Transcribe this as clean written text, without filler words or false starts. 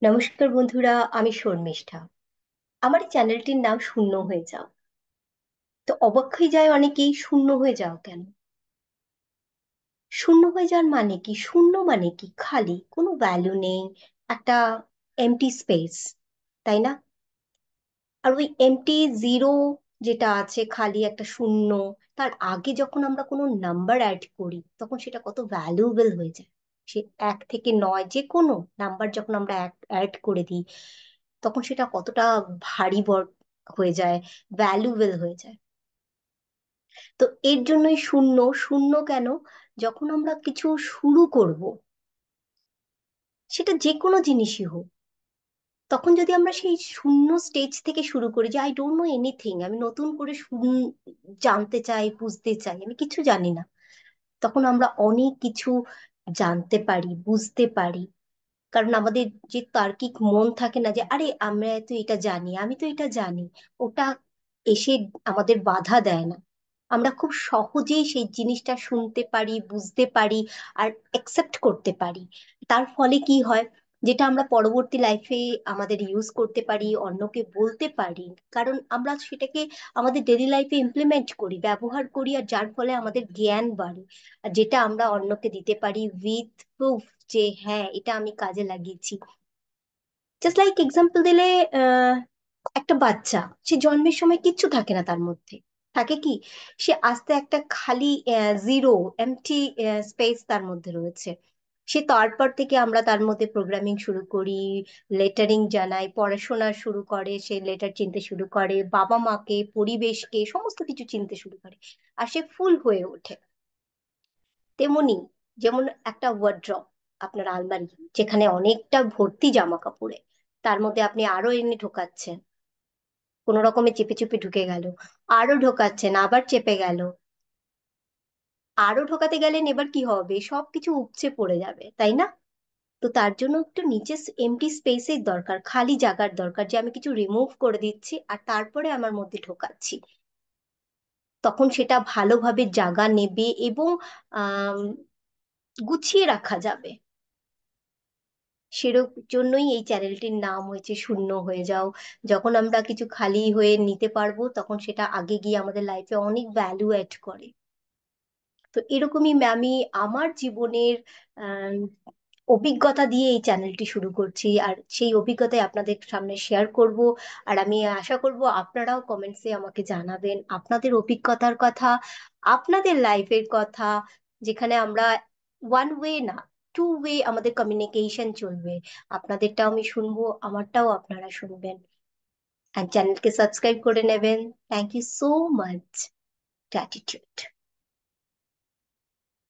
নমস্কার বন্ধুরা, আমি শর্মিষ্ঠা। আমার এই চ্যানেলটির নাম শূন্য হয়ে যাও। তো অবাক হয়ে যায় অনেকেই, শূন্য হয়ে যাও কেন? শূন্য হয়ে যাওয়ার মানে কি? শূন্য মানে কি? খালি, কোনো ভ্যালু নেই, একটা এমটি স্পেস, তাই না? আর ওই এমটি জিরো যেটা আছে, খালি একটা শূন্য, তার আগে যখন আমরা কোনো নাম্বার অ্যাড করি তখন সেটা কত ভ্যালুয়েবল হয়ে যায়। সে 1 থেকে 9 যে কোনো নাম্বার যখন আমরা অ্যাড করে দিই, তখন সেটা কতটা ভারী হয়ে যায়, ভ্যালুয়েবল হয়ে যায়। তো এর জন্যই শূন্য। শূন্য কেন? যখন আমরা কিছু শুরু করব, সেটা যে কোনো জিনিসই হোক, তখন যদি আমরা সেই শূন্য স্টেজ থেকে শুরু করি, যে আই ডোন্ট নো এনিথিং, আমি নতুন করে জানতে চাই, বুঝতে চাই, আমি কিছু জানি না, তখন আমরা অনেক কিছু জানতে পারি, বুঝতে পারি। কারণ আমাদের যে তার্কিক মন থাকে না, যে আরে আমরা তো এটা জানি, আমি তো এটা জানি, ওটা এসে আমাদের বাধা দেয় না। আমরা খুব সহজেই সেই জিনিসটা শুনতে পারি, বুঝতে পারি, আর একসেপ্ট করতে পারি। তার ফলে কি হয়, যেটা আমরা পরবর্তী লাইফে আমাদের ইউজ করতে পারি, অন্যকে বলতে পারি। কারণ আমরা সেটাকে আমাদের ডেইলি লাইফে ইমপ্লিমেন্ট করি, ব্যবহার করি, আর যার ফলে আমাদের জ্ঞান বাড়ে। আর যেটা আমরা অন্যকে দিতে পারি উইথ প্রুফ, যে হ্যাঁ, এটা আমি কাজে লাগিয়েছি। জাস্ট লাইক এক্সাম্পল দিলে, আহ, একটা বাচ্চা, সে জন্মের সময় কিচ্ছু থাকে না তার মধ্যে। থাকে কি? সে আস্তে একটা খালি জিরো, এমটি স্পেস তার মধ্যে রয়েছে। সে তারপর থেকে আমরা তার মধ্যে প্রোগ্রামিং শুরু করি, লেটারিং জানাই, পড়াশোনা শুরু করে, সে লেটার চিনতে শুরু করে, বাবা মাকে, পরিবেশকে, সমস্ত কিছু চিনতে শুরু করে, আর সে ফুল হয়ে ওঠে। তেমনি, যেমন একটা ওয়ার্ড্রপ, আপনার আলমারি, যেখানে অনেকটা ভর্তি জামা কাপড়ে, তার মধ্যে আপনি আরো এনে ঢোকাচ্ছেন, কোনো রকমে চেপে চেপে ঢুকে গেল, আরো ঢোকাচ্ছেন, আবার চেপে গেল, আরো ঢোকাতে গেলেন, এবার কি হবে? সবকিছু উপচে পড়ে যাবে, তাই না? তো তার জন্য একটু নিচে এমটি স্পেসের দরকার, খালি জায়গার দরকার, যে আমি কিছু রিমুভ করে দিচ্ছি আর তারপরে আমার মধ্যে ঢোকাচ্ছি। তখন সেটা ভালোভাবে জায়গা নেবে এবং আহ গুছিয়ে রাখা যাবে। সেরকম জন্যই এই চ্যানেলটির নাম হয়েছে শূন্য হয়ে যাও। যখন আমরা কিছু খালি হয়ে নিতে পারবো, তখন সেটা আগে গিয়ে আমাদের লাইফে অনেক ভ্যালু অ্যাড করে। তো এরকমই আমি আমার জীবনের আহ, অভিজ্ঞতা দিয়ে এই চ্যানেলটি শুরু করছি, আর সেই অভিজ্ঞতাই আপনাদের সামনে শেয়ার করব। আর আমি আশা করব আপনারাও কমেন্টসে আমাকে জানাবেন আপনাদের অভিজ্ঞতার কথা, আপনাদের লাইফের কথা, যেখানে আমরা ওয়ান ওয়ে না, টু ওয়ে আমাদের কমিউনিকেশন চলবে। আপনাদেরটাও আমি শুনবো, আমারটাও আপনারা শুনবেন। আর চ্যানেলকে সাবস্ক্রাইব করে নেবেন। Thank you so much. Gratitude.